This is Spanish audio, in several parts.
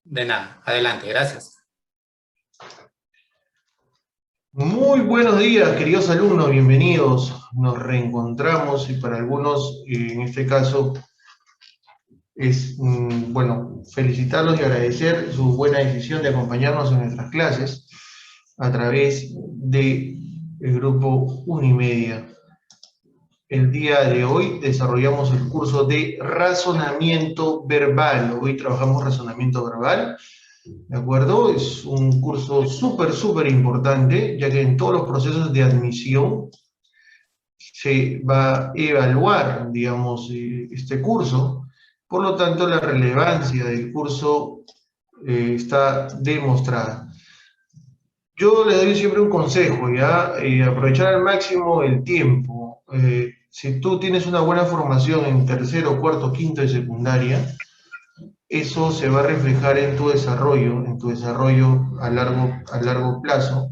De nada, adelante, gracias. Muy buenos días, queridos alumnos, bienvenidos. Nos reencontramos y para algunos, en este caso, es, bueno, felicitarlos y agradecer su buena decisión de acompañarnos en nuestras clases a través del grupo Unimedia. El día de hoy desarrollamos el curso de razonamiento verbal. Hoy trabajamos razonamiento verbal. ¿De acuerdo? Es un curso súper importante, ya que en todos los procesos de admisión se va a evaluar, digamos, este curso. Por lo tanto, la relevancia del curso está demostrada. Yo le doy siempre un consejo, ¿ya? Aprovechar al máximo el tiempo. Si tú tienes una buena formación en tercero, cuarto, quinto de secundaria, eso se va a reflejar en tu desarrollo a largo plazo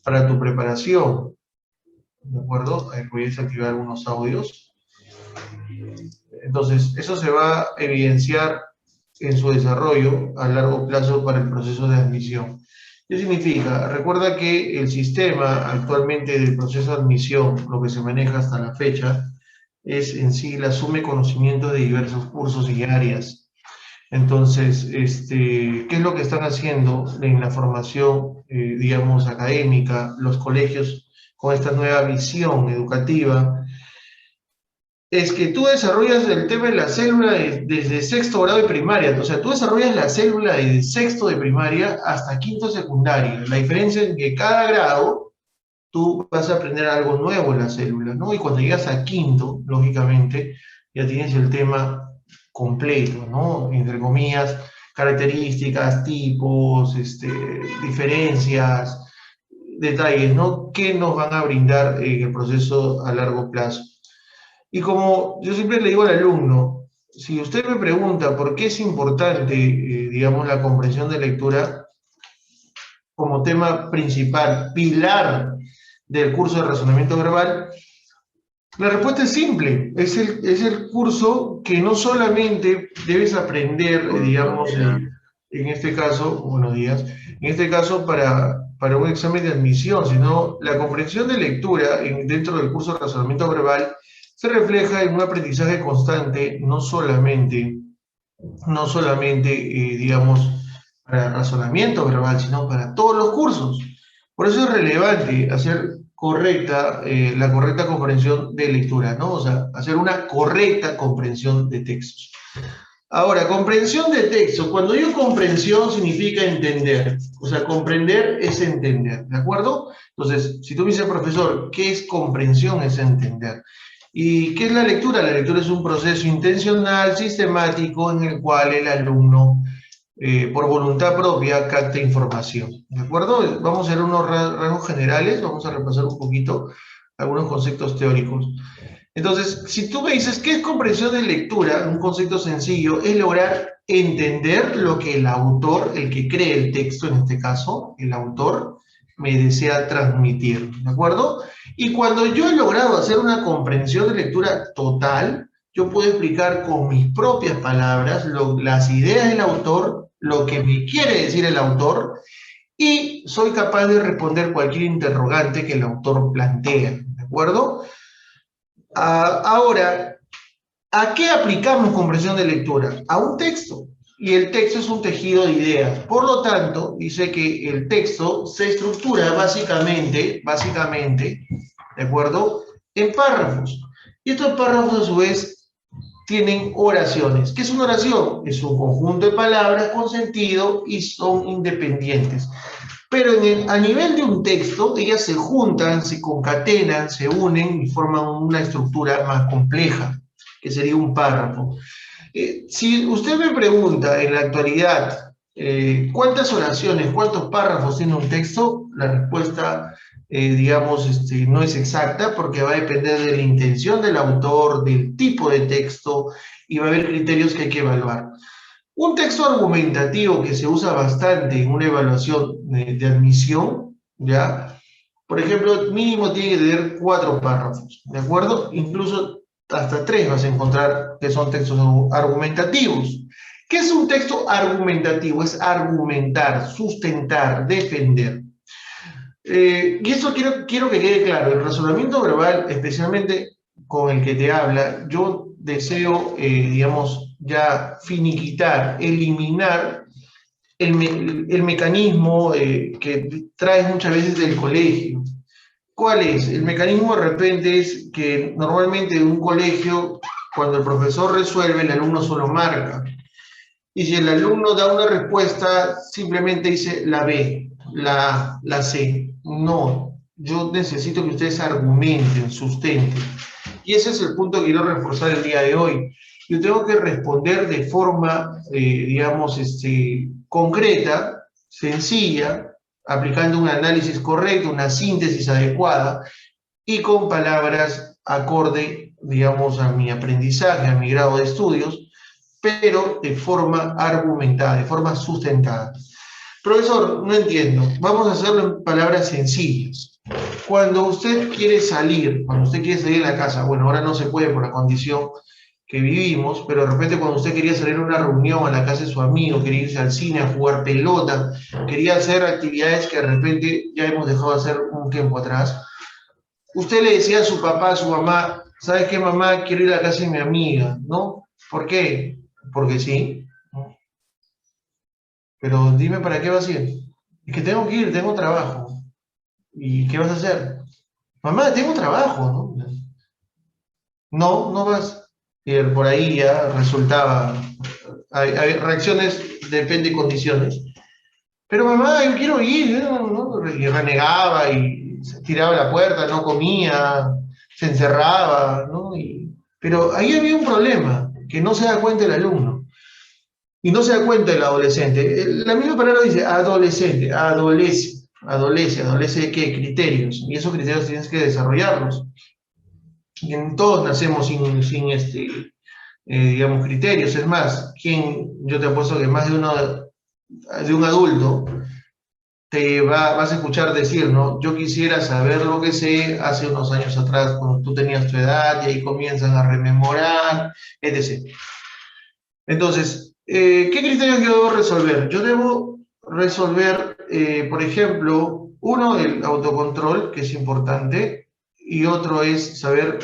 para tu preparación. ¿De acuerdo? Voy a desactivar algunos audios. Entonces, eso se va a evidenciar en su desarrollo a largo plazo para el proceso de admisión. ¿Qué significa? Recuerda que el sistema actualmente del proceso de admisión, lo que se maneja hasta la fecha, es en sí la suma de conocimientos de diversos cursos y áreas. Entonces, ¿qué es lo que están haciendo en la formación, digamos, académica, los colegios con esta nueva visión educativa? Es que tú desarrollas el tema de la célula desde sexto grado de primaria, o sea, tú desarrollas la célula desde sexto de primaria hasta quinto secundaria. La diferencia es que cada grado tú vas a aprender algo nuevo en la célula, ¿no? Y cuando llegas a quinto, lógicamente, ya tienes el tema completo, ¿no? Entre comillas, características, tipos, diferencias, detalles, ¿no? Que nos van a brindar el proceso a largo plazo. Y como yo siempre le digo al alumno, si usted me pregunta por qué es importante, digamos, la comprensión de lectura como tema principal, pilar del curso de razonamiento verbal, la respuesta es simple, es el curso que no solamente debes aprender, digamos, en este caso, buenos días, en este caso para un examen de admisión, sino la comprensión de lectura dentro del curso de razonamiento verbal se refleja en un aprendizaje constante, no solamente, digamos, para razonamiento verbal, sino para todos los cursos. Por eso es relevante hacer la correcta comprensión de lectura, ¿no? O sea, hacer una correcta comprensión de textos. Ahora, comprensión de texto. Cuando digo comprensión significa entender. O sea, comprender es entender, ¿de acuerdo? Entonces, si tú me dices, profesor, ¿qué es comprensión? Es entender. ¿Y qué es la lectura? La lectura es un proceso intencional, sistemático, en el cual el alumno, por voluntad propia, capta información. ¿De acuerdo? Vamos a ver unos rasgos generales, vamos a repasar un poquito algunos conceptos teóricos. Entonces, si tú me dices, ¿qué es comprensión de lectura? Un concepto sencillo es lograr entender lo que el autor, el que cree el texto en este caso, el autor, me desea transmitir, ¿de acuerdo? Y cuando yo he logrado hacer una comprensión de lectura total, yo puedo explicar con mis propias palabras las ideas del autor, lo que me quiere decir el autor, y soy capaz de responder cualquier interrogante que el autor plantea, ¿de acuerdo? Ahora, ¿a qué aplicamos comprensión de lectura? A un texto. Y el texto es un tejido de ideas. Por lo tanto, dice que el texto se estructura básicamente, ¿de acuerdo? En párrafos. Y estos párrafos, a su vez, tienen oraciones. ¿Qué es una oración? Es un conjunto de palabras con sentido y son independientes. Pero a nivel de un texto, ellas se juntan, se concatenan, se unen y forman una estructura más compleja, que sería un párrafo. Si usted me pregunta en la actualidad cuántas oraciones, cuántos párrafos tiene un texto, la respuesta, digamos, no es exacta porque va a depender de la intención del autor, del tipo de texto y va a haber criterios que hay que evaluar. Un texto argumentativo que se usa bastante en una evaluación de admisión, ¿ya? Por ejemplo, mínimo tiene que tener 4 párrafos, ¿de acuerdo? Incluso hasta 3 vas a encontrar que son textos argumentativos. ¿Qué es un texto argumentativo? Es argumentar, sustentar, defender. Y esto quiero que quede claro, el razonamiento verbal, especialmente con el que te habla, yo deseo, digamos, ya finiquitar, eliminar el mecanismo que traes muchas veces del colegio. ¿Cuál es? El mecanismo de repente es que normalmente en un colegio, cuando el profesor resuelve, el alumno solo marca. Y si el alumno da una respuesta, simplemente dice la B, la C. No, yo necesito que ustedes argumenten, sustenten. Y ese es el punto que quiero reforzar el día de hoy. Yo tengo que responder de forma, digamos, concreta, sencilla, aplicando un análisis correcto, una síntesis adecuada y con palabras acorde, digamos, a mi aprendizaje, a mi grado de estudios, pero de forma argumentada, de forma sustentada. Profesor, no entiendo. Vamos a hacerlo en palabras sencillas. Cuando usted quiere salir de la casa, bueno, ahora no se puede por la condición que vivimos, pero de repente cuando usted quería salir a una reunión a la casa de su amigo, quería irse al cine a jugar pelota, quería hacer actividades que de repente ya hemos dejado de hacer un tiempo atrás, usted le decía a su papá, a su mamá, ¿sabes qué, mamá? Quiero ir a la casa de mi amiga, ¿no? ¿Por qué? Porque sí. Pero dime para qué vas a ir. Es que tengo que ir, tengo trabajo. ¿Y qué vas a hacer? Mamá, tengo trabajo, ¿no? No, no vas. Y por ahí ya resultaba. Hay reacciones, depende de condiciones. Pero mamá, yo quiero ir, ¿no? Y renegaba y se tiraba a la puerta, no comía, se encerraba, ¿no? Pero ahí había un problema, que no se da cuenta el alumno. Y no se da cuenta el adolescente. La misma palabra dice adolescente, adolece de qué? Criterios. Y esos criterios tienes que desarrollarlos. Y todos nacemos sin digamos, criterios. Es más, yo te apuesto que más de un adulto vas a escuchar decir, ¿no? Yo quisiera saber lo que sé hace unos años atrás, cuando tú tenías tu edad, y ahí comienzan a rememorar, etc. Entonces, ¿qué criterios yo debo resolver? Yo debo resolver, por ejemplo, uno, el autocontrol, que es importante, y otro es saber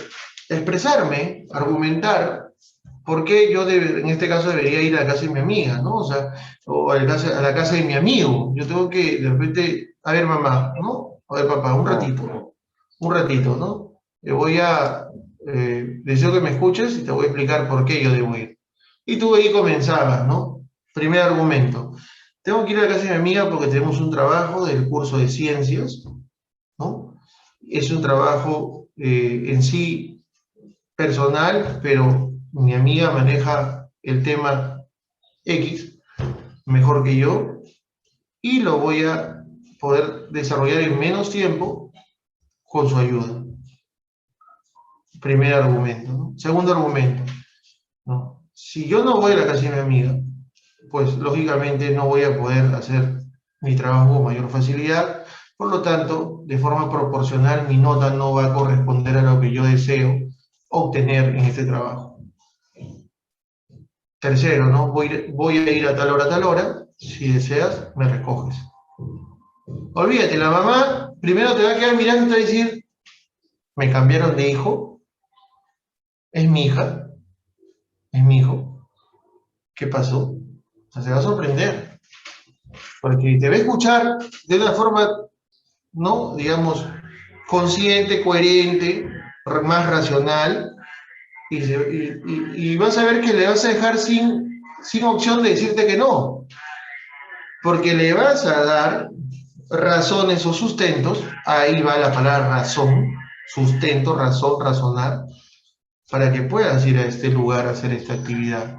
expresarme, argumentar, por qué en este caso debería ir a la casa de mi amiga, ¿no? O sea, o a la casa de mi amigo. Yo tengo que, de repente, a ver, mamá, ¿no? A ver, papá, un ratito, ¿no? Deseo que me escuches y te voy a explicar por qué yo debo ir. Y tú ahí comenzabas, ¿no? Primer argumento. Tengo que ir a la casa de mi amiga porque tenemos un trabajo del curso de ciencias, ¿no? Es un trabajo en sí personal, pero mi amiga maneja el tema X mejor que yo y lo voy a poder desarrollar en menos tiempo con su ayuda. Primer argumento, ¿no? Segundo argumento, ¿no? Si yo no voy a la casa de mi amiga, pues lógicamente no voy a poder hacer mi trabajo con mayor facilidad, por lo tanto, de forma proporcional, mi nota no va a corresponder a lo que yo deseo obtener en este trabajo. Tercero, ¿no? Voy a ir a tal hora, si deseas, me recoges. Olvídate, la mamá primero te va a quedar mirando y te va a decir, me cambiaron de hijo, es mi hija, es mi hijo, ¿qué pasó? O sea, se va a sorprender, porque te va a escuchar de una forma, ¿no? Digamos, consciente, coherente, más racional, y vas a ver que le vas a dejar sin opción de decirte que no, porque le vas a dar razones o sustentos, ahí va la palabra razón, sustento, razón, razonar, para que puedas ir a este lugar a hacer esta actividad.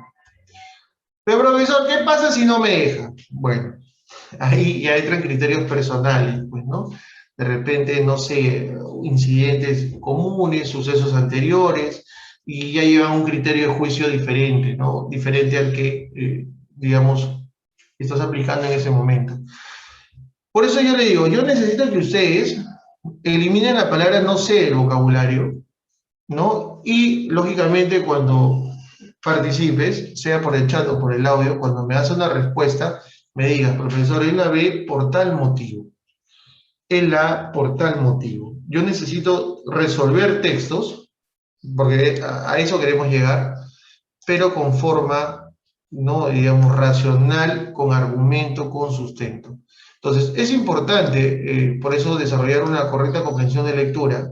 Pero profesor, ¿qué pasa si no me deja? Bueno, ahí ya entran criterios personales, pues, ¿no? De repente, no sé, incidentes comunes, sucesos anteriores, y ya llevan un criterio de juicio diferente, ¿no? Diferente al que, digamos, estás aplicando en ese momento. Por eso yo le digo, yo necesito que ustedes eliminen la palabra no sé del vocabulario, ¿no? Y, lógicamente, cuando participes, sea por el chat o por el audio, cuando me das una respuesta, me digas, profesor, él la ve por tal motivo. Él la por tal motivo. Yo necesito resolver textos, porque a eso queremos llegar, pero con forma, no digamos, racional, con argumento, con sustento. Entonces, es importante, por eso, desarrollar una correcta comprensión de lectura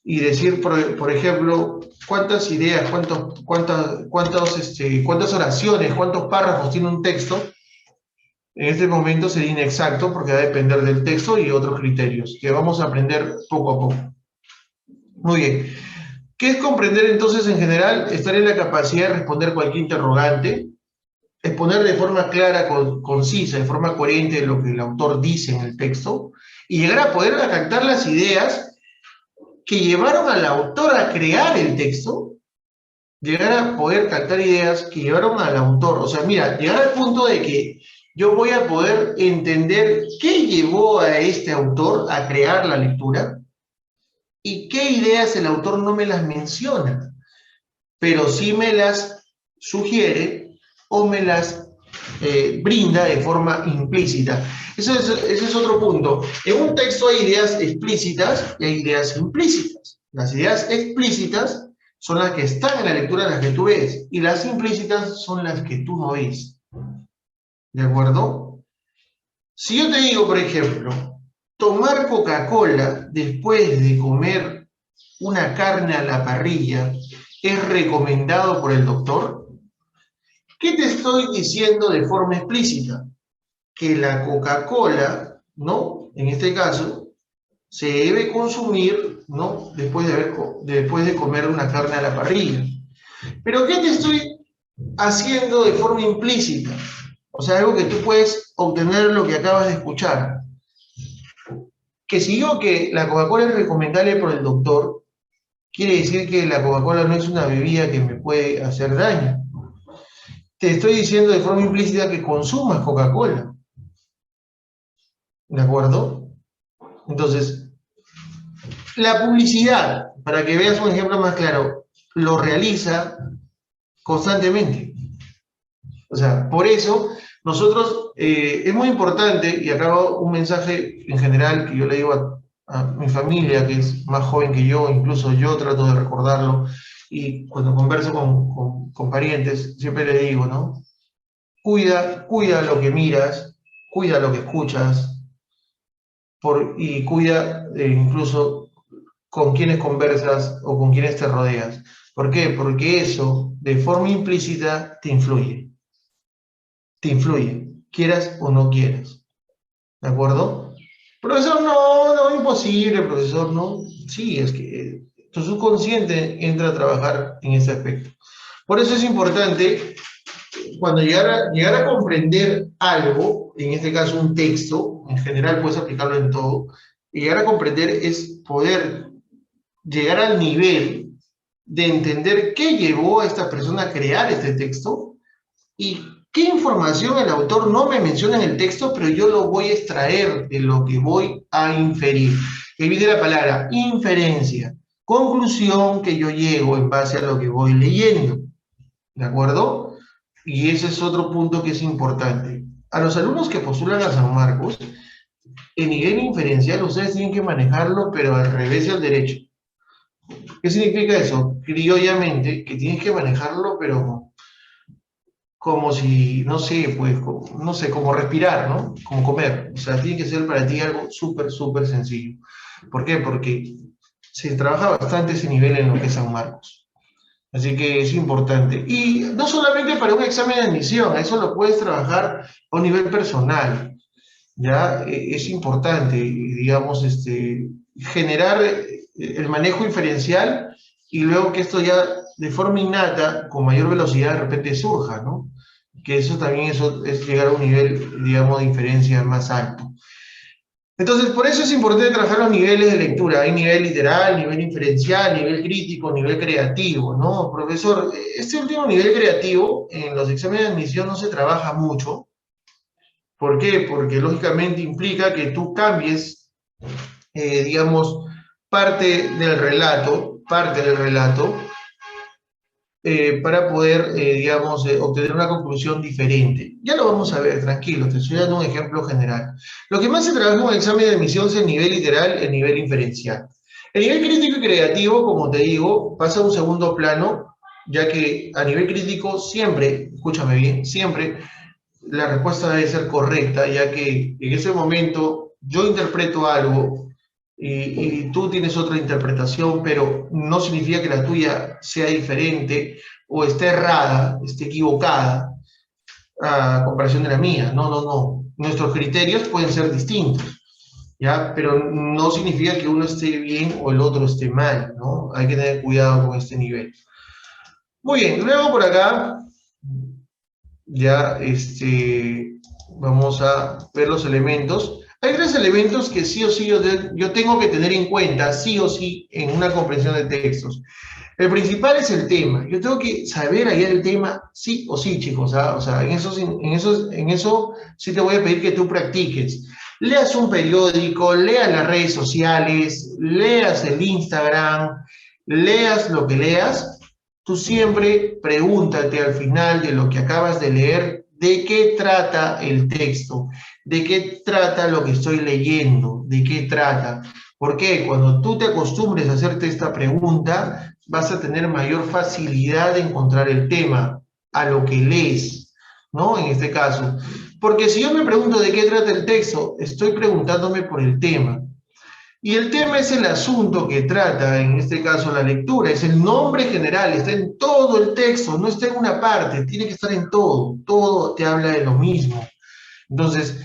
y decir, por ejemplo, cuántas ideas, cuántas oraciones, cuántos párrafos tiene un texto. En este momento sería inexacto porque va a depender del texto y otros criterios que vamos a aprender poco a poco. Muy bien. ¿Qué es comprender entonces en general? Estar en la capacidad de responder cualquier interrogante, exponer de forma clara, concisa, de forma coherente lo que el autor dice en el texto y llegar a poder captar las ideas que llevaron al autor a crear el texto, llegar a poder captar ideas que llevaron al autor. O sea, mira, llegar al punto de que yo voy a poder entender qué llevó a este autor a crear la lectura y qué ideas el autor no me las menciona, pero sí me las sugiere o me las brinda de forma implícita. Ese es otro punto. En un texto hay ideas explícitas y hay ideas implícitas. Las ideas explícitas son las que están en la lectura, las que tú ves, y las implícitas son las que tú no ves. ¿De acuerdo? Si yo te digo, por ejemplo, tomar Coca-Cola después de comer una carne a la parrilla es recomendado por el doctor, ¿qué te estoy diciendo de forma explícita? Que la Coca-Cola, ¿no? En este caso, se debe consumir, ¿no? Después de comer una carne a la parrilla. Pero ¿qué te estoy haciendo de forma implícita? O sea, algo que tú puedes obtener lo que acabas de escuchar. Que si digo que la Coca-Cola es recomendable por el doctor, quiere decir que la Coca-Cola no es una bebida que me puede hacer daño. Te estoy diciendo de forma implícita que consumas Coca-Cola. ¿De acuerdo? Entonces, la publicidad, para que veas un ejemplo más claro, lo realiza constantemente. O sea, por eso nosotros, es muy importante, y acá va un mensaje en general que yo le digo a mi familia, que es más joven que yo, incluso yo trato de recordarlo, y cuando converso con parientes, siempre le digo, ¿no? Cuida lo que miras, cuida lo que escuchas, y cuida incluso con quienes conversas o con quienes te rodeas. ¿Por qué? Porque eso, de forma implícita, te influye. Te influye, quieras o no quieras. ¿De acuerdo? Profesor, no, imposible, profesor, no. Sí, es que tu subconsciente entra a trabajar en ese aspecto. Por eso es importante, cuando llegar a comprender algo, en este caso un texto, en general puedes aplicarlo en todo, llegar a comprender es poder llegar al nivel de entender qué llevó a esta persona a crear este texto y qué información el autor no me menciona en el texto, pero yo lo voy a extraer de lo que voy a inferir. Que viene la palabra inferencia, conclusión que yo llego en base a lo que voy leyendo. ¿De acuerdo? Y ese es otro punto que es importante. A los alumnos que postulan a San Marcos, el nivel inferencial ustedes tienen que manejarlo, pero al revés y al derecho. ¿Qué significa eso? Criollamente, que tienes que manejarlo, pero como si, no sé, pues, no sé, como respirar, ¿no? Como comer. O sea, tiene que ser para ti algo súper sencillo. ¿Por qué? Porque se trabaja bastante ese nivel en lo que es San Marcos. Así que es importante. Y no solamente para un examen de admisión, eso lo puedes trabajar a un nivel personal. ¿Ya? Es importante, digamos, generar el manejo inferencial y luego que esto ya de forma innata, con mayor velocidad, de repente surja, ¿no? Que eso también es llegar a un nivel, digamos, de inferencia más alto. Entonces, por eso es importante trabajar los niveles de lectura. Hay nivel literal, nivel inferencial, nivel crítico, nivel creativo, ¿no? Profesor, este último nivel creativo, en los exámenes de admisión no se trabaja mucho. ¿Por qué? Porque lógicamente implica que tú cambies, digamos, parte del relato, para poder, digamos, obtener una conclusión diferente. Ya lo vamos a ver, tranquilo, te estoy dando un ejemplo general. Lo que más se trabaja en un examen de admisión es el nivel literal, el nivel inferencial. El nivel crítico y creativo, como te digo, pasa a un segundo plano, ya que a nivel crítico siempre, escúchame bien, siempre la respuesta debe ser correcta, ya que en ese momento yo interpreto algo y tú tienes otra interpretación, pero no significa que la tuya sea diferente o esté errada, esté equivocada a comparación de la mía. No, no, no. Nuestros criterios pueden ser distintos, ¿ya? Pero no significa que uno esté bien o el otro esté mal, ¿no? Hay que tener cuidado con este nivel. Muy bien, luego por acá ya vamos a ver los elementos. Hay tres elementos que sí o sí yo tengo que tener en cuenta, sí o sí, en una comprensión de textos. El principal es el tema. Yo tengo que saber hallar el tema sí o sí, chicos. ¿Ah? O sea, en eso sí te voy a pedir que tú practiques. Leas un periódico, leas las redes sociales, leas el Instagram, leas lo que leas. Tú siempre pregúntate al final de lo que acabas de leer, ¿de qué trata el texto? ¿De qué trata lo que estoy leyendo? ¿De qué trata? Porque cuando tú te acostumbres a hacerte esta pregunta, vas a tener mayor facilidad de encontrar el tema a lo que lees, ¿no? En este caso. Porque si yo me pregunto de qué trata el texto, estoy preguntándome por el tema. Y el tema es el asunto que trata, en este caso la lectura, es el nombre general, está en todo el texto, no está en una parte, tiene que estar en todo, todo te habla de lo mismo. Entonces,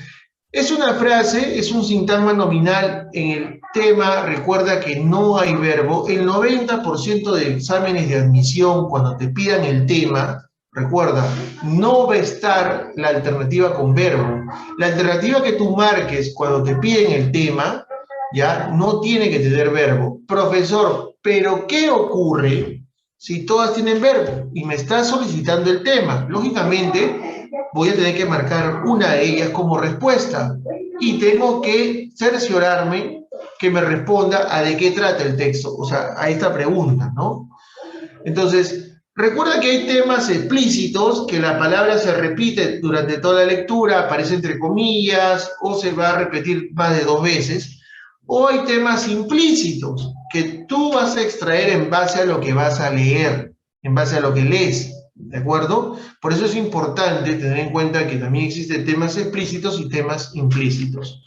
es una frase, es un sintagma nominal en el tema, recuerda que no hay verbo, el 90% de exámenes de admisión, cuando te pidan el tema, recuerda, no va a estar la alternativa con verbo. La alternativa que tú marques cuando te piden el tema, ya no tiene que tener verbo. Profesor, ¿pero qué ocurre si todas tienen verbo y me estás solicitando el tema? Lógicamente, voy a tener que marcar una de ellas como respuesta y tengo que cerciorarme que me responda a de qué trata el texto, o sea, a esta pregunta, ¿no? Entonces, recuerda que hay temas explícitos, que la palabra se repite durante toda la lectura, aparece entre comillas, o se va a repetir más de 2 veces, o hay temas implícitos, que tú vas a extraer en base a lo que vas a leer, en base a lo que lees, ¿de acuerdo? Por eso es importante tener en cuenta que también existen temas explícitos y temas implícitos.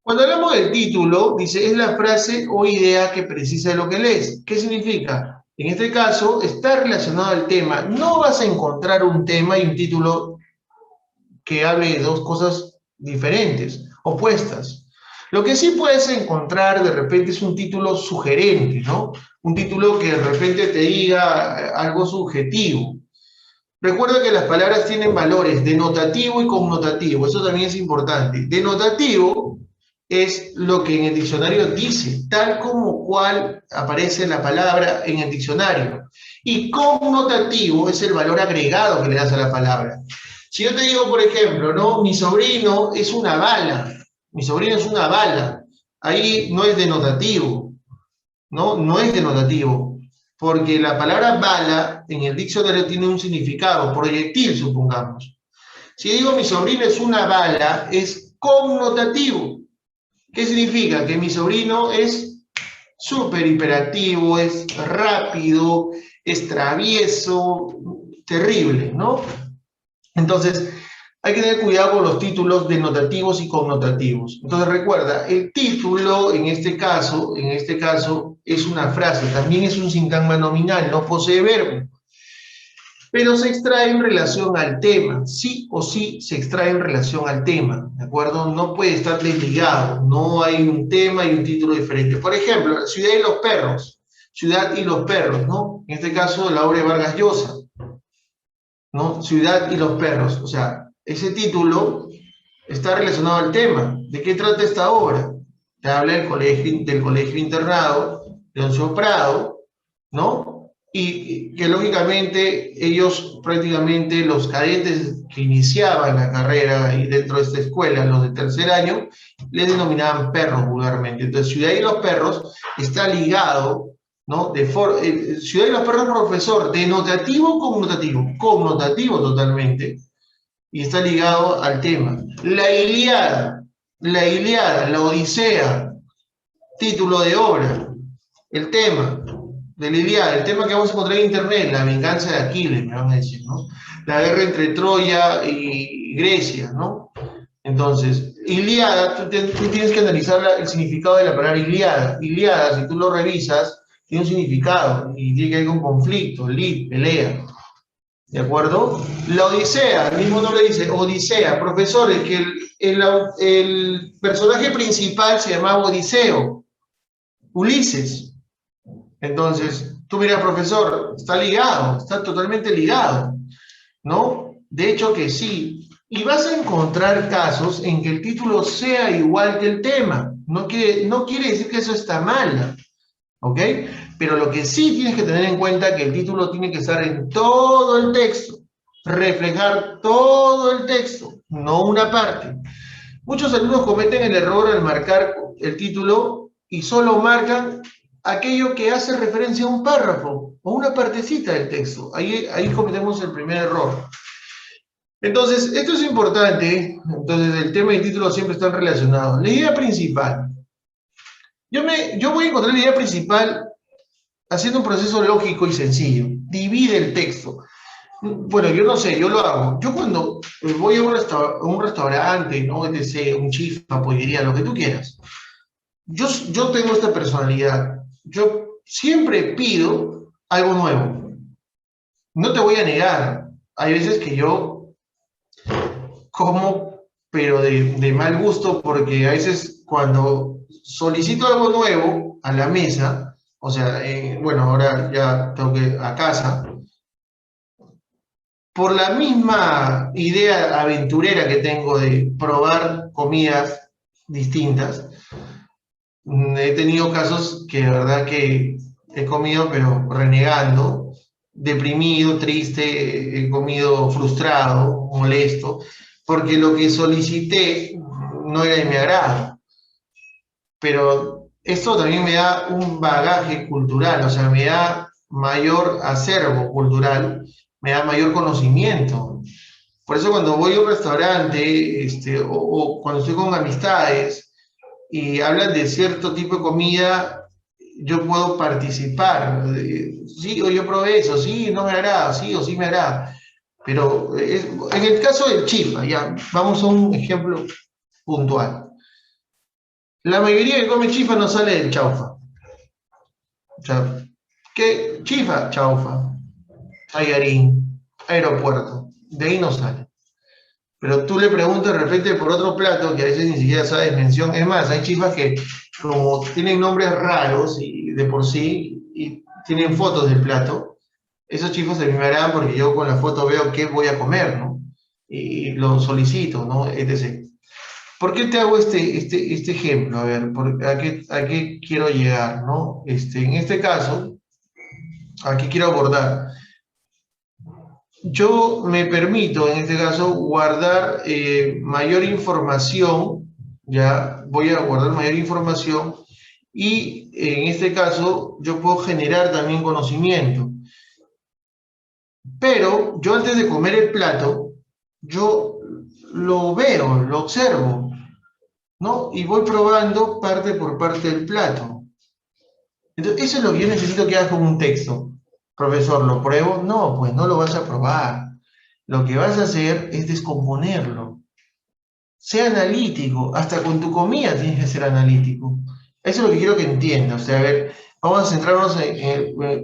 Cuando hablamos del título, dice, es la frase o idea que precisa de lo que lees. ¿Qué significa? En este caso, está relacionado al tema. No vas a encontrar un tema y un título que hable de dos cosas diferentes, opuestas. Lo que sí puedes encontrar de repente es un título sugerente, ¿no? Un título que de repente te diga algo subjetivo. Recuerda que las palabras tienen valores denotativo y connotativo, eso también es importante. Denotativo es lo que en el diccionario dice, tal como cual aparece la palabra en el diccionario. Y connotativo es el valor agregado que le das a la palabra. Si yo te digo, por ejemplo, ¿no? Mi sobrino es una bala, mi sobrino es una bala, ahí no es denotativo, ¿no? No es denotativo, porque la palabra bala en el diccionario tiene un significado, proyectil, supongamos. Si digo mi sobrino es una bala, es connotativo. ¿Qué significa? Que mi sobrino es súper hiperactivo, es rápido, es travieso, terrible, ¿no? Entonces, hay que tener cuidado con los títulos denotativos y connotativos. Entonces, recuerda, el título, en este caso, es una frase, también es un sintagma nominal, no posee verbo, pero se extrae en relación al tema, sí o sí se extrae en relación al tema, ¿de acuerdo? No puede estar desligado, no hay un tema y un título diferente. Por ejemplo, Ciudad y los perros, Ciudad y los perros, ¿no? En este caso, la obra de Vargas Llosa, ¿no? Ciudad y los perros, o sea, ese título está relacionado al tema. ¿De qué trata esta obra? Te habla del colegio internado de Leoncio Prado, ¿no? Y que lógicamente ellos prácticamente los cadetes que iniciaban la carrera y dentro de esta escuela, los de tercer año, les denominaban perros vulgarmente. Entonces, Ciudad y los perros está ligado, ¿no? Ciudad de los Perros, profesor, denotativo o connotativo, connotativo totalmente, y está ligado al tema. La Ilíada, la Odisea, título de obra, el tema de la Ilíada, el tema que vamos a encontrar en internet, la venganza de Aquiles, me van a decir, ¿no? La guerra entre Troya y Grecia, ¿no? Entonces, Ilíada, tú tienes que analizar el significado de la palabra Ilíada. Ilíada, si tú lo revisas, tiene un significado y tiene que ver con conflicto, lid, pelea. ¿De acuerdo? La Odisea, el mismo nombre dice Odisea. Profesores, que el personaje principal se llamaba Odiseo, Ulises. Entonces, tú miras, profesor, está ligado, está totalmente ligado, ¿no? De hecho que sí. Y vas a encontrar casos en que el título sea igual que el tema. No quiere decir que eso está mal, ¿ok? Pero lo que sí tienes que tener en cuenta es que el título tiene que estar en todo el texto, reflejar todo el texto, no una parte. Muchos alumnos cometen el error al marcar el título y solo marcan aquello que hace referencia a un párrafo o una partecita del texto. Ahí cometemos el primer error. Entonces, esto es importante. Entonces, el tema y el título siempre están relacionados. La idea principal. Yo voy a encontrar la idea principal haciendo un proceso lógico y sencillo. Divide el texto. Bueno, yo no sé, yo lo hago. Yo cuando voy a un restaurante, ¿no? etc., un chifa, pollería, lo que tú quieras. Yo tengo esta personalidad. Yo siempre pido algo nuevo. No te voy a negar. Hay veces que yo como, pero de mal gusto, porque a veces cuando solicito algo nuevo a la mesa, o sea, bueno, ahora ya tengo que a casa, por la misma idea aventurera que tengo de probar comidas distintas, he tenido casos que de verdad que he comido, pero renegando, deprimido, triste, he comido frustrado, molesto, porque lo que solicité no era de mi agrado. Pero esto también me da un bagaje cultural, o sea, me da mayor acervo cultural, me da mayor conocimiento. Por eso cuando voy a un restaurante, o cuando estoy con amistades y hablan de cierto tipo de comida, yo puedo participar. Sí, o yo probé eso, sí, no me agrada, sí o sí me agrada. Pero en el caso del chifa, ya, vamos a un ejemplo puntual. La mayoría que come chifa no sale del chaufa. O sea, ¿qué? Chifa, chaufa, tallarín, aeropuerto. De ahí no sale. Pero tú le preguntas de repente por otro plato que a veces ni siquiera sabes mención. Es más, hay chifas que como tienen nombres raros y de por sí y tienen fotos del plato, esos chifas a mí me agradan porque yo con la foto veo qué voy a comer, ¿no? Y lo solicito, ¿no? Etc. ¿Por qué te hago este ejemplo? A ver, ¿a qué quiero llegar, no? En este caso, ¿a qué quiero abordar? Yo me permito, en este caso, guardar mayor información, ya voy a guardar mayor información y en este caso yo puedo generar también conocimiento. Pero yo antes de comer el plato, yo lo veo, lo observo, ¿no? Y voy probando parte por parte del plato. Entonces, eso es lo que yo necesito que hagas con un texto. Profesor, ¿lo pruebo? No, pues no lo vas a probar. Lo que vas a hacer es descomponerlo. Sea analítico. Hasta con tu comida tienes que ser analítico. Eso es lo que quiero que entiendas. O sea, a ver, vamos a centrarnos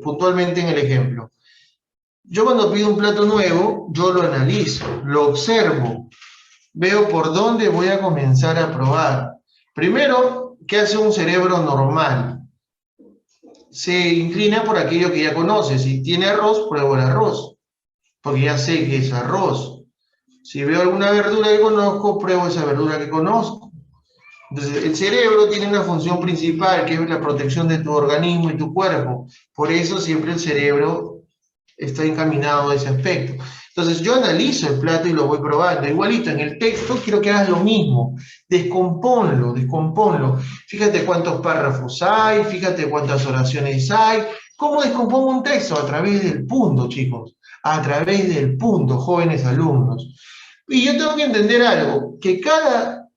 puntualmente en el ejemplo. Yo cuando pido un plato nuevo, yo lo analizo, lo observo, veo por dónde voy a comenzar a probar. Primero, ¿qué hace un cerebro normal? Se inclina por aquello que ya conoce. Si tiene arroz, pruebo el arroz, porque ya sé que es arroz. Si veo alguna verdura que conozco, pruebo esa verdura que conozco. Entonces, el cerebro tiene una función principal, que es la protección de tu organismo y tu cuerpo. Por eso siempre el cerebro está encaminado a ese aspecto. Entonces, yo analizo el plato y lo voy probando. Igualito, en el texto quiero que hagas lo mismo. descomponlo. Fíjate cuántos párrafos hay, fíjate cuántas oraciones hay. ¿Cómo descompongo un texto? A través del punto, chicos. A través del punto, jóvenes alumnos. Y yo tengo que entender algo, que cada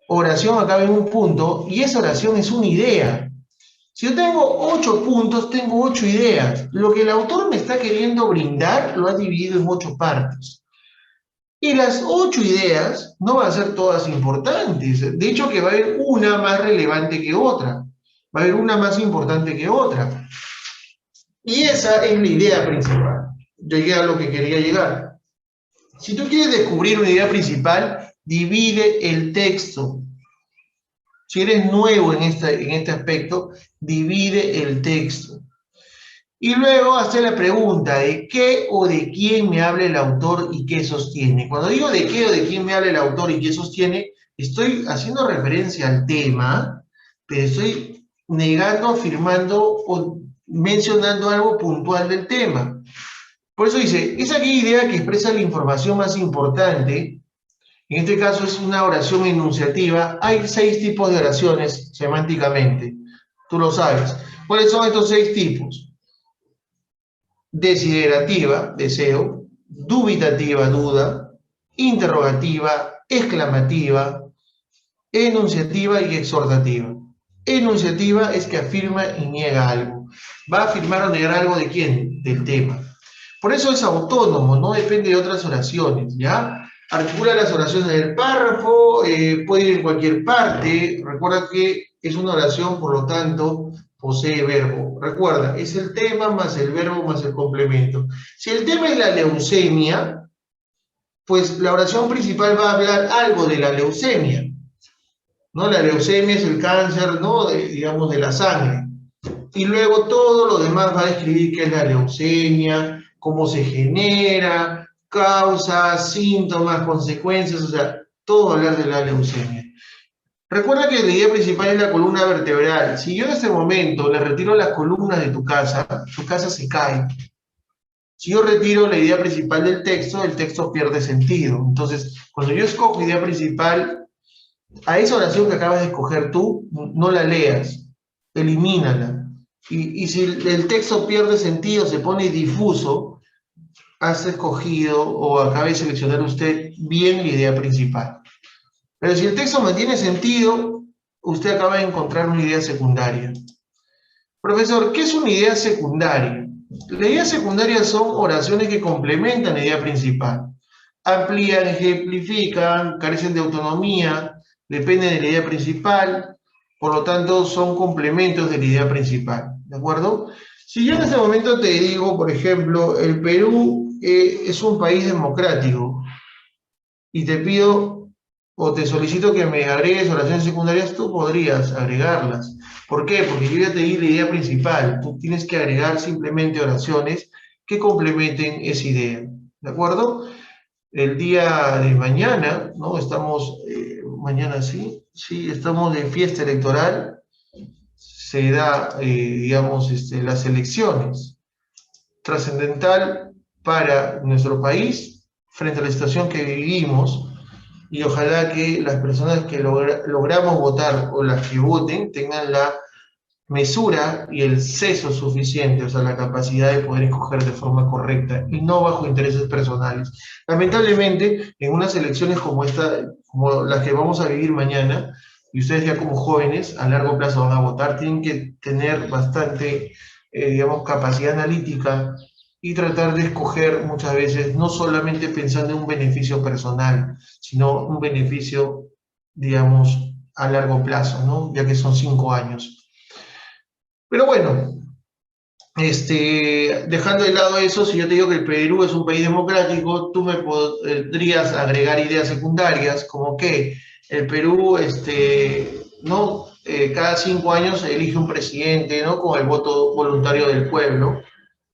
oración acaba en un punto y esa oración es una idea. Si yo tengo 8 puntos, tengo 8 ideas. Lo que el autor me está queriendo brindar lo ha dividido en 8 partes. Y las 8 ideas no van a ser todas importantes. De hecho, que va a haber una más relevante que otra. Va a haber una más importante que otra. Y esa es la idea principal. Llegué a lo que quería llegar. Si tú quieres descubrir una idea principal, divide el texto. Si eres nuevo en este aspecto, divide el texto. Y luego hace la pregunta de qué o de quién me habla el autor y qué sostiene. Cuando digo de qué o de quién me habla el autor y qué sostiene, estoy haciendo referencia al tema, pero estoy negando, afirmando o mencionando algo puntual del tema. Por eso dice, esa idea que expresa la información más importante, en este caso es una oración enunciativa. Hay 6 tipos de oraciones semánticamente, tú lo sabes. ¿Cuáles son estos 6 tipos? Desiderativa, deseo, dubitativa, duda, interrogativa, exclamativa, enunciativa y exhortativa. Enunciativa es que afirma y niega algo. ¿Va a afirmar o negar algo de quién? Del tema. Por eso es autónomo, no depende de otras oraciones, ¿ya? Articula las oraciones del párrafo, puede ir en cualquier parte. Recuerda que es una oración, por lo tanto, posee verbo. Recuerda, es el tema más el verbo más el complemento. Si el tema es la leucemia, pues la oración principal va a hablar algo de la leucemia, ¿no? La leucemia es el cáncer, ¿no? Digamos, de la sangre. Y luego todo lo demás va a describir qué es la leucemia, cómo se genera, causas, síntomas, consecuencias, o sea, todo hablar de la leucemia. Recuerda que la idea principal es la columna vertebral. Si yo en este momento le retiro las columnas de tu casa se cae. Si yo retiro la idea principal del texto, el texto pierde sentido. Entonces, cuando yo escojo idea principal, a esa oración que acabas de escoger tú, no la leas, elimínala. Y si el texto pierde sentido, se pone difuso, has escogido o acaba de seleccionar usted bien la idea principal. Pero si el texto mantiene sentido, usted acaba de encontrar una idea secundaria. Profesor, ¿qué es una idea secundaria? Las ideas secundarias son oraciones que complementan la idea principal. Amplían, ejemplifican, carecen de autonomía, dependen de la idea principal, por lo tanto son complementos de la idea principal, ¿de acuerdo? Si yo en este momento te digo, por ejemplo, el Perú es un país democrático y te pido o te solicito que me agregues oraciones secundarias, tú podrías agregarlas. ¿Por qué? Porque yo ya te di la idea principal, tú tienes que agregar simplemente oraciones que complementen esa idea, ¿de acuerdo? El día de mañana, ¿no? Estamos, mañana sí, estamos de fiesta electoral, se da, digamos, las elecciones. Trascendental para nuestro país, frente a la situación que vivimos, y ojalá que las personas que logramos votar o las que voten tengan la mesura y el seso suficiente, o sea, la capacidad de poder escoger de forma correcta y no bajo intereses personales. Lamentablemente, en unas elecciones como esta, como las que vamos a vivir mañana, y ustedes ya como jóvenes a largo plazo van a votar, tienen que tener bastante, digamos, capacidad analítica y tratar de escoger muchas veces, no solamente pensando en un beneficio personal, sino un beneficio, digamos, a largo plazo, ¿no? Ya que son 5 años. Pero bueno, dejando de lado eso, si yo te digo que el Perú es un país democrático, tú me podrías agregar ideas secundarias, como que el Perú, ¿no? Cada 5 años elige un presidente, ¿no? Con el voto voluntario del pueblo,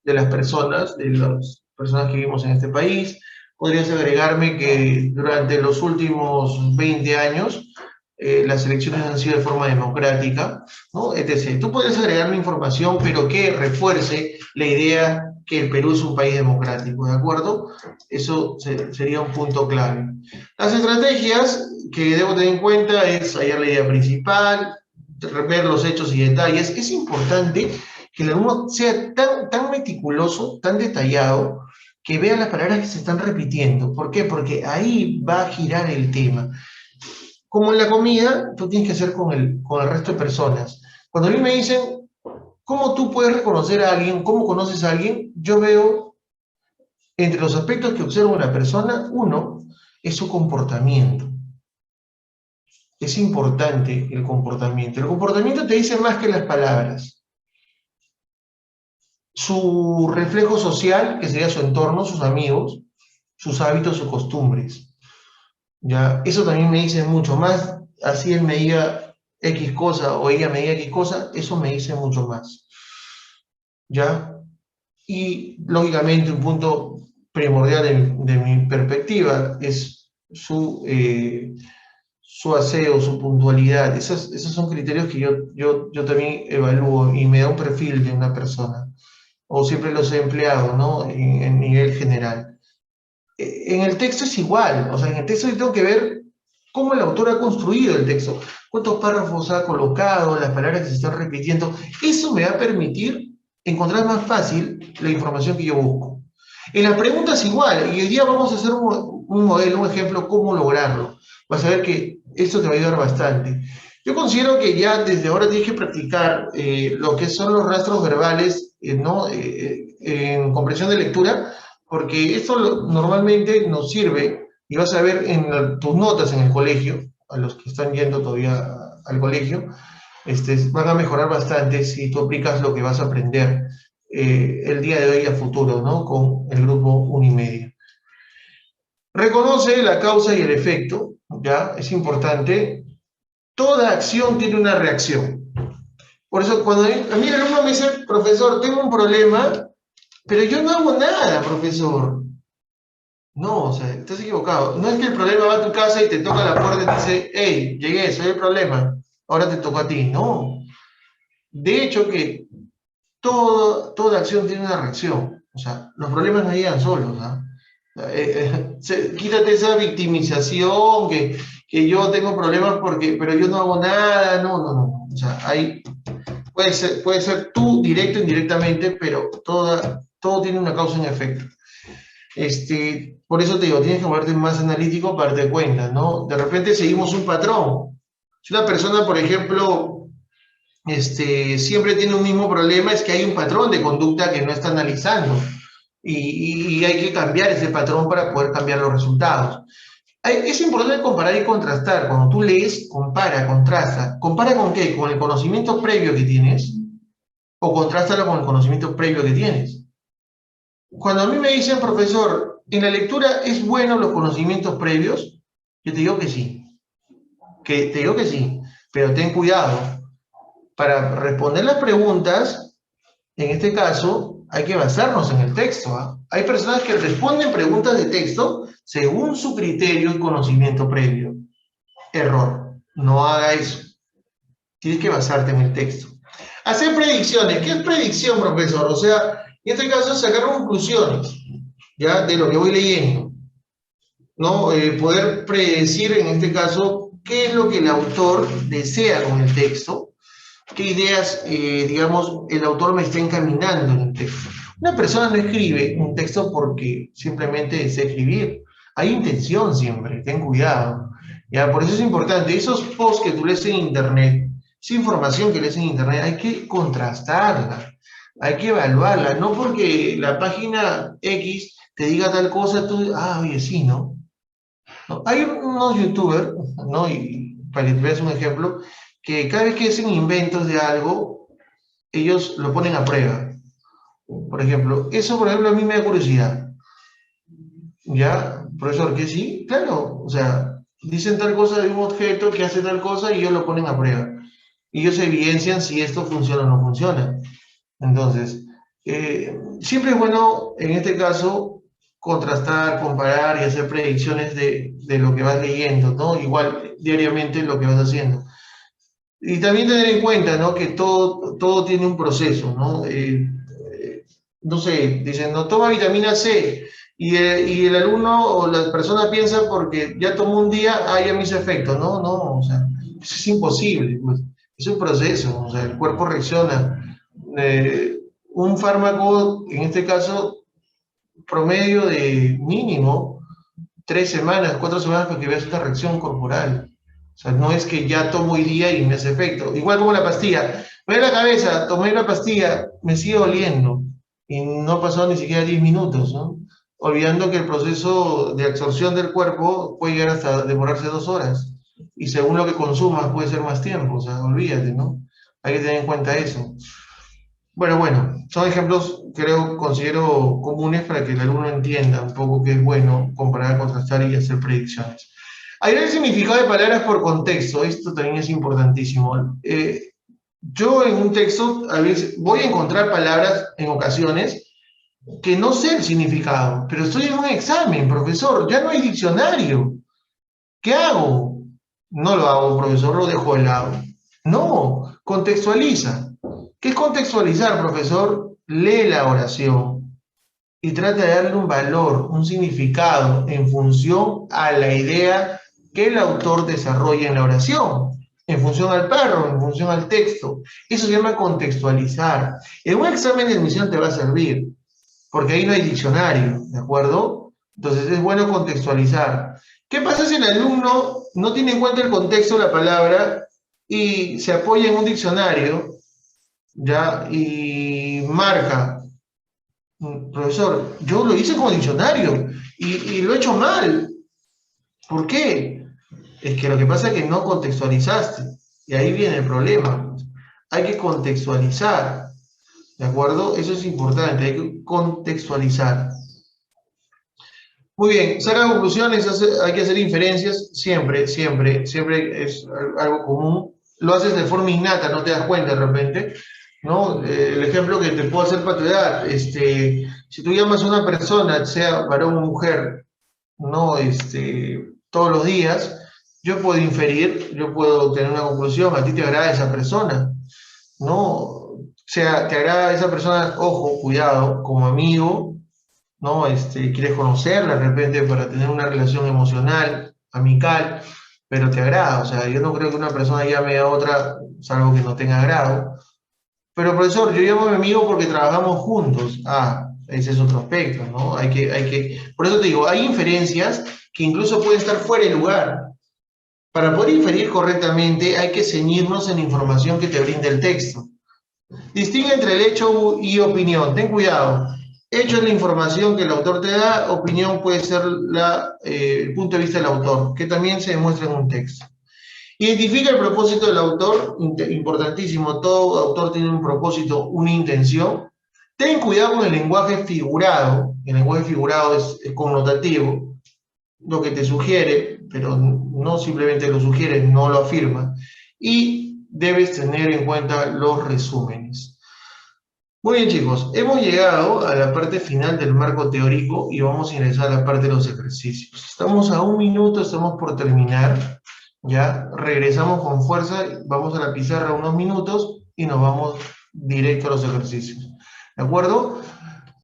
de las personas que vivimos en este país. Podrías agregarme que durante los últimos 20 años las elecciones han sido de forma democrática, ¿no? Etc. Tú puedes agregarme información, pero que refuerce la idea que el Perú es un país democrático, ¿de acuerdo? Eso sería un punto clave. Las estrategias que debo tener en cuenta es hallar la idea principal, ver los hechos y detalles. Es importante que el alumno sea tan meticuloso, tan detallado, que vea las palabras que se están repitiendo. ¿Por qué? Porque ahí va a girar el tema. Como en la comida, tú tienes que hacer con el resto de personas. Cuando a mí me dicen, ¿cómo tú puedes reconocer a alguien? ¿Cómo conoces a alguien? Yo veo, entre los aspectos que observo en la persona, uno es su comportamiento. Es importante el comportamiento. El comportamiento te dice más que las palabras. Su reflejo social, que sería su entorno, sus amigos, sus hábitos, sus costumbres. ¿Ya? Eso también me dice mucho más. Así él me diga X cosa o ella me diga X cosa, eso me dice mucho más. ¿Ya? Y lógicamente un punto primordial de mi perspectiva es su aseo, su puntualidad. Esos son criterios que yo también evalúo y me da un perfil de una persona. O siempre los he empleado, ¿no? En nivel general. En el texto es igual, o sea, en el texto yo tengo que ver cómo el autor ha construido el texto, cuántos párrafos ha colocado, las palabras que se están repitiendo. Eso me va a permitir encontrar más fácil la información que yo busco. En las preguntas igual, y hoy día vamos a hacer un modelo, un ejemplo, cómo lograrlo. Vas a ver que esto te va a ayudar bastante. Yo considero que ya desde ahora tienes que practicar lo que son los rastros verbales, ¿no? En comprensión de lectura, porque esto normalmente nos sirve, y vas a ver en tus notas en el colegio, a los que están yendo todavía al colegio, van a mejorar bastante si tú aplicas lo que vas a aprender el día de hoy a futuro, ¿no? Con el grupo Unimedia. Reconoce la causa y el efecto, ¿ya? Es importante. Toda acción tiene una reacción. Por eso, cuando a mí el alumno me dice, profesor, tengo un problema, pero yo no hago nada, profesor. No, o sea, estás equivocado. No es que el problema va a tu casa y te toca la puerta y te dice, hey, llegué, soy el problema, ahora te tocó a ti. No. De hecho, que toda acción tiene una reacción. O sea, los problemas no llegan solos. ¿Ah? Quítate esa victimización, que yo tengo problemas pero yo no hago nada. No, no, no. O sea, puede ser tú directo o indirectamente, pero todo tiene una causa y un efecto. Por eso te digo, tienes que volverte más analítico para darte cuenta, ¿no? De repente seguimos un patrón. Si una persona, por ejemplo, siempre tiene un mismo problema, es que hay un patrón de conducta que no está analizando y hay que cambiar ese patrón para poder cambiar los resultados. Es importante comparar y contrastar. Cuando tú lees, compara, contrasta. ¿Compara con qué? ¿Con el conocimiento previo que tienes? ¿O contrástalo con el conocimiento previo que tienes? Cuando a mí me dicen, profesor, ¿en la lectura es bueno los conocimientos previos? Yo te digo que sí. Te digo que sí. Pero ten cuidado. Para responder las preguntas, en este caso, hay que basarnos en el texto. ¿Ah? Hay personas que responden preguntas de texto según su criterio y conocimiento previo. Error. No haga eso. Tienes que basarte en el texto. Hacer predicciones. ¿Qué es predicción, profesor? O sea, en este caso, sacar conclusiones, ¿ya? De lo que voy leyendo. ¿No? Poder predecir, en este caso, qué es lo que el autor desea con el texto, qué ideas, digamos, el autor me está encaminando en el texto. Una persona no escribe un texto porque simplemente desea escribir. Hay intención siempre, ten cuidado. ¿Ya? Por eso es importante, esos posts que tú lees en internet, esa información que lees en internet, hay que contrastarla, hay que evaluarla, no porque la página X te diga tal cosa, tú, oye, sí, ¿no? ¿No? Hay unos youtubers, ¿no? Y para que te veas un ejemplo, que cada vez que hacen inventos de algo, ellos lo ponen a prueba. Por ejemplo, eso, por ejemplo, a mí me da curiosidad. ¿Ya? Profesor, ¿que sí? Claro, o sea, dicen tal cosa de un objeto que hace tal cosa y ellos lo ponen a prueba. Y ellos evidencian si esto funciona o no funciona. Entonces, siempre es bueno, en este caso, contrastar, comparar y hacer predicciones de lo que vas leyendo, ¿no? Igual diariamente lo que vas haciendo. Y también tener en cuenta, ¿no? Que todo tiene un proceso, ¿no? No sé, dicen, no toma vitamina C, Y el alumno o la persona piensa porque ya tomó un día, ya me hizo efecto. No, no, o sea, eso es imposible, pues. Es un proceso, o sea, el cuerpo reacciona. Un fármaco, en este caso, promedio de mínimo 3 semanas, 4 semanas para que veas esta reacción corporal. O sea, no es que ya tomo hoy día y me hace efecto. Igual como la pastilla. Me duele la cabeza, tomé la pastilla, me sigue doliendo. Y no ha pasado ni siquiera 10 minutos, ¿no? Olvidando que el proceso de absorción del cuerpo puede llegar hasta demorarse 2 horas. Y según lo que consumas puede ser más tiempo. O sea, olvídate, ¿no? Hay que tener en cuenta eso. Bueno, son ejemplos, creo, considero comunes para que el alumno entienda un poco qué es bueno comparar, contrastar y hacer predicciones. Hay el significado de palabras por contexto, esto también es importantísimo. Yo en un texto a veces voy a encontrar palabras en ocasiones que no sé el significado, pero estoy en un examen, profesor, ya no hay diccionario. ¿Qué hago? No lo hago, profesor, lo dejo de lado. No, contextualiza. ¿Qué es contextualizar, profesor? Lee la oración y trata de darle un valor, un significado en función a la idea que el autor desarrolla en la oración, en función al párrafo, en función al texto. Eso se llama contextualizar. En un examen de admisión te va a servir, porque ahí no hay diccionario, ¿de acuerdo? Entonces es bueno contextualizar. ¿Qué pasa si el alumno no tiene en cuenta el contexto de la palabra y se apoya en un diccionario, ya, y marca, profesor, yo lo hice como diccionario y lo he hecho mal? ¿Por qué? Es que lo que pasa es que no contextualizaste y ahí viene el problema. Hay que contextualizar, ¿de acuerdo? Eso es importante, hay que contextualizar. Muy bien, sacar conclusiones, hay que hacer inferencias, siempre, siempre, siempre es algo común. Lo haces de forma innata, no te das cuenta de repente, ¿no? El ejemplo que te puedo hacer para tu edad, si tú llamas a una persona, sea varón o mujer, ¿no? Todos los días, yo puedo inferir, yo puedo tener una conclusión, a ti te agrada esa persona, ¿no? O sea, te agrada esa persona, ojo, cuidado, como amigo, ¿no? Quieres conocerla de repente para tener una relación emocional, amical, pero te agrada. O sea, yo no creo que una persona llame a otra, salvo que no tenga agrado. Pero profesor, yo llamo a mi amigo porque trabajamos juntos. Ese es otro aspecto, ¿no? Por eso te digo, hay inferencias que incluso pueden estar fuera de lugar. Para poder inferir correctamente hay que ceñirnos en la información que te brinda el texto. Distingue entre el hecho y opinión. Ten cuidado. Hecho es la información que el autor te da, opinión puede ser el punto de vista del autor, que también se demuestra en un texto. Identifica el propósito del autor, importantísimo, todo autor tiene un propósito, una intención. Ten cuidado con el lenguaje figurado, el lenguaje figurado es connotativo, lo que te sugiere, pero no simplemente lo sugiere, no lo afirma. Y debes tener en cuenta los resúmenes. Muy bien, chicos, hemos llegado a la parte final del marco teórico y vamos a ingresar a la parte de los ejercicios. Estamos a 1 minuto, estamos por terminar, ya regresamos con fuerza, vamos a la pizarra unos minutos y nos vamos directo a los ejercicios. ¿De acuerdo?